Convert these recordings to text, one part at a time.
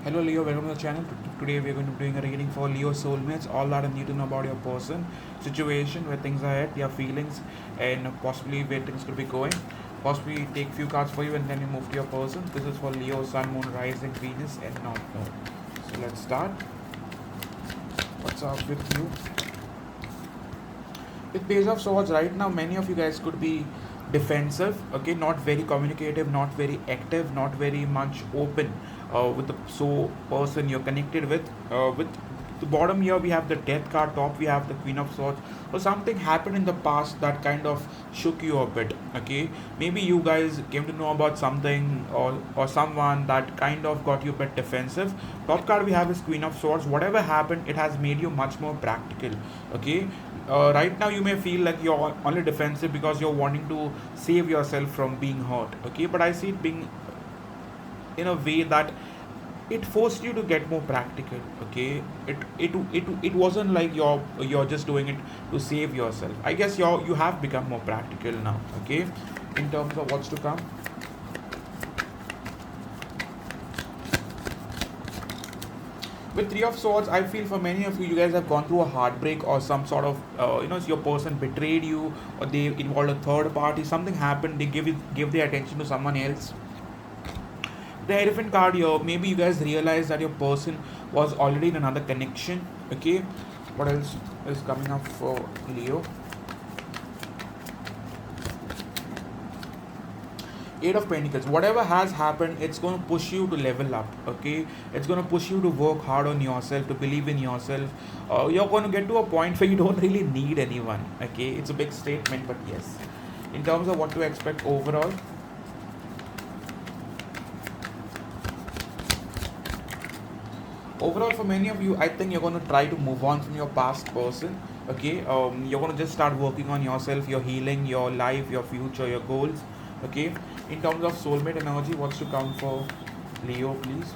Hello Leo, welcome to the channel. Today we are going to be doing a reading for Leo soulmates, all that you need to know about your person, situation, where things are at, their feelings, and possibly where things could be going. Possibly take few cards for you and then you move to your person. This is for Leo, Sun, Moon, Rising, Venus, and North Node. So let's start. What's up with you? With Page of Swords, right now many of you guys could be defensive, okay, not very communicative, not very active, not very much open with the person you're connected with the bottom here we have the Death card, top we have the Queen of Swords. So something happened in the past that kind of shook you a bit, okay. Maybe you guys came to know about something or someone that kind of got you a bit defensive. Top card we have is Queen of Swords. Whatever happened, it has made you much more practical, okay. Right now you may feel like you're only defensive because you're wanting to save yourself from being hurt, okay, but I see it being in a way that it forced you to get more practical, okay. It wasn't like you're just doing it to save yourself. I guess you have become more practical now, okay, in terms of what's to come. With Three of Swords, I feel for many of you, you guys have gone through a heartbreak or some sort of, your person betrayed you or they involved a third party. Something happened. They give their attention to someone else. The Hierophant card here, maybe you guys realize that your person was already in another connection. Okay, what else is coming up for Leo? Eight of Pentacles. Whatever has happened, it's going to push you to level up, okay. It's going to push you to work hard on yourself, to believe in yourself. You're going to get to a point where you don't really need anyone, okay. It's a big statement, but yes, in terms of what to expect overall for many of you, I think you're going to try to move on from your past person, okay. You're going to just start working on yourself, your healing, your life, your future, your goals, okay. In terms of soulmate energy, what's to come for Leo, please?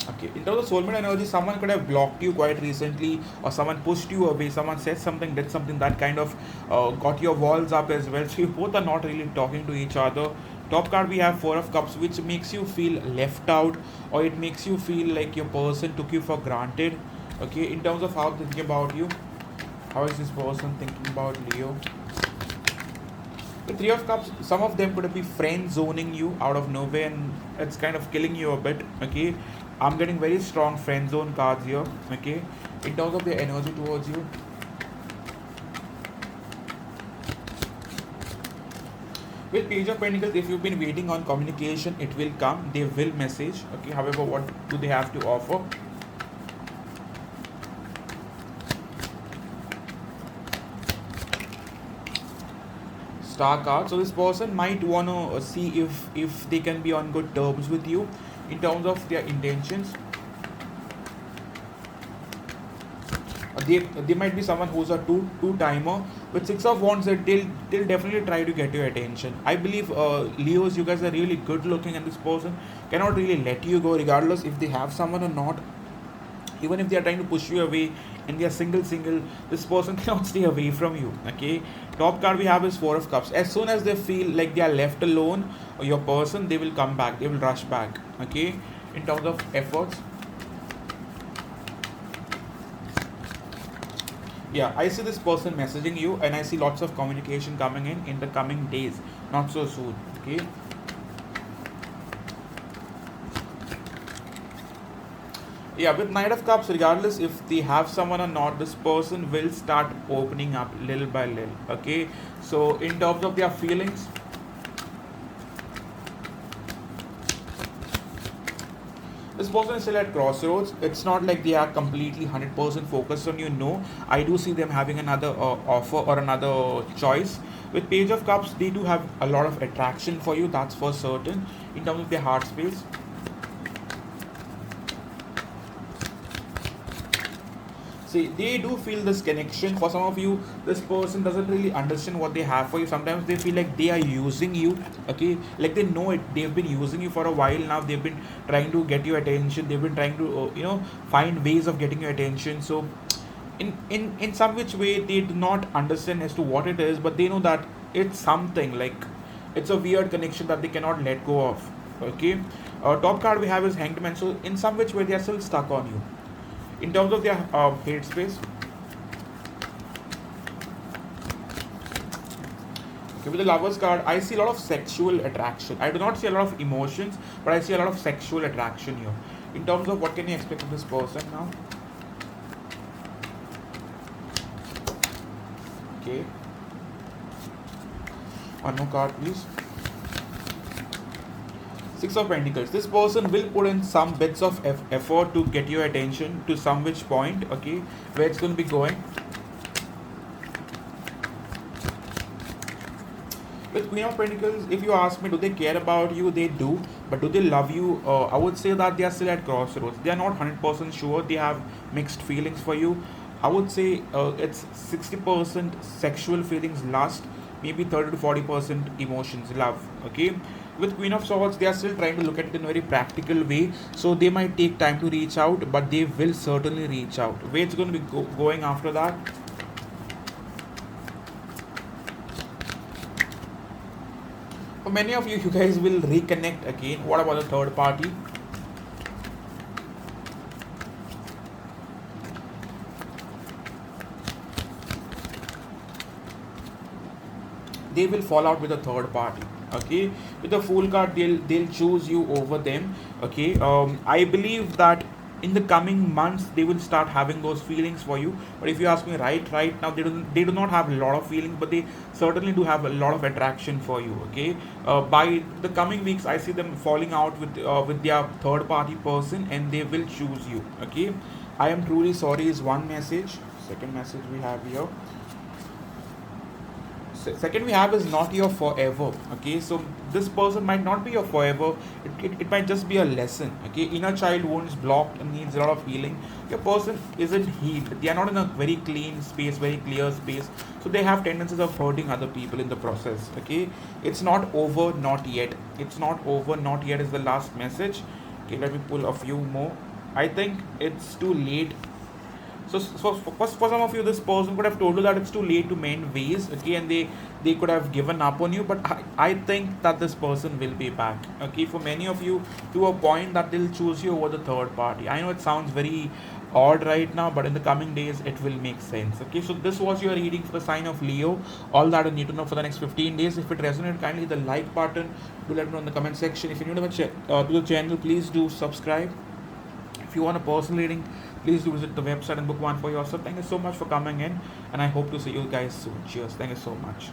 Okay, in terms of soulmate energy, someone could have blocked you quite recently, or someone pushed you away, someone said something, did something that kind of got your walls up as well. So you both are not really talking to each other. Top card we have Four of Cups, which makes you feel left out, or it makes you feel like your person took you for granted. Okay, in terms of how thinking about you, how is this person thinking about Leo? The Three of Cups, some of them could be friend zoning you out of nowhere, and it's kind of killing you a bit, okay. I'm getting very strong friend zone cards here, okay. In terms of their energy towards you, with Page of Pentacles, if you've been waiting on communication, it will come. They will message, okay. However, what do they have to offer? Star card. So this person might want to see if they can be on good terms with you in terms of their intentions. They might be someone who's a two timer. With Six of Wands, they'll definitely try to get your attention. I believe Leos, you guys are really good looking, and this person cannot really let you go regardless if they have someone or not. Even if they are trying to push you away and they are single, this person cannot stay away from you, okay. Top card we have is Four of Cups. As soon as they feel like they are left alone or your person, they will come back, they will rush back, okay. In terms of efforts, yeah, I see this person messaging you, and I see lots of communication coming in the coming days, not so soon, okay. Yeah, with Knight of Cups, regardless if they have someone or not, this person will start opening up little by little, okay. So in terms of their feelings, this person is still at crossroads. It's not like they are completely 100% focused on you. No, I do see them having another offer or another choice. With Page of Cups, they do have a lot of attraction for you, that's for certain. In terms of their heart space, see, they do feel this connection. For some of you, this person doesn't really understand what they have for you. Sometimes they feel like they are using you, okay. Like they know it, they've been using you for a while now. They've been trying to get your attention, they've been trying to find ways of getting your attention. So in some which way, they do not understand as to what it is, but they know that it's something like it's a weird connection that they cannot let go of, okay. Top card we have is Hanged Man. So in some which way they are still stuck on you. In terms of their hate space, okay, with the Lovers card, I see a lot of sexual attraction. I do not see a lot of emotions, but I see a lot of sexual attraction here. In terms of what can you expect of this person now? Okay. One more card, please. Six of Pentacles. This person will put in some bits of effort to get your attention to some which point, okay, where it's going to be going. With Queen of Pentacles, if you ask me, do they care about you? They do. But do they love you? I would say that they are still at crossroads. They are not 100% sure. They have mixed feelings for you. I would say it's 60% sexual feelings, lust, maybe 30 to 40% emotions, love. Okay. With Queen of Swords, they are still trying to look at it in a very practical way. So they might take time to reach out, but they will certainly reach out. Where it's going to be going after that? For many of you, you guys will reconnect again. What about the third party? They will fall out with a third party. Okay, with the Fool card, they'll choose you over them. Okay, I believe that in the coming months they will start having those feelings for you. But if you ask me, right now they do not have a lot of feelings, but they certainly do have a lot of attraction for you. Okay, by the coming weeks, I see them falling out with their third party person, and they will choose you. Okay, I am truly sorry is one message. Second message we have here. Second we have is not your forever. Okay, so this person might not be your forever. It might just be a lesson. Okay, inner child wounds blocked and needs a lot of healing. Your person isn't healed. They are not in a very clean space, very clear space, so they have tendencies of hurting other people in the process. Okay, it's not over, not yet. It's not over, not yet is the last message. Okay, let me pull a few more. I think it's too late. For some of you, this person could have told you that it's too late to mend ways, okay, and they could have given up on you. But I think that this person will be back, okay. For many of you, to a point that they'll choose you over the third party. I know it sounds very odd right now, but in the coming days, it will make sense, okay. So this was your reading for the sign of Leo. All that you need to know for the next 15 days. If it resonated, kindly hit the like button. Do let me know in the comment section. If you're new to the channel, please do subscribe. If you want a personal reading, please do visit the website and book one for yourself. Thank you so much for coming in, and I hope to see you guys soon. Cheers. Thank you so much.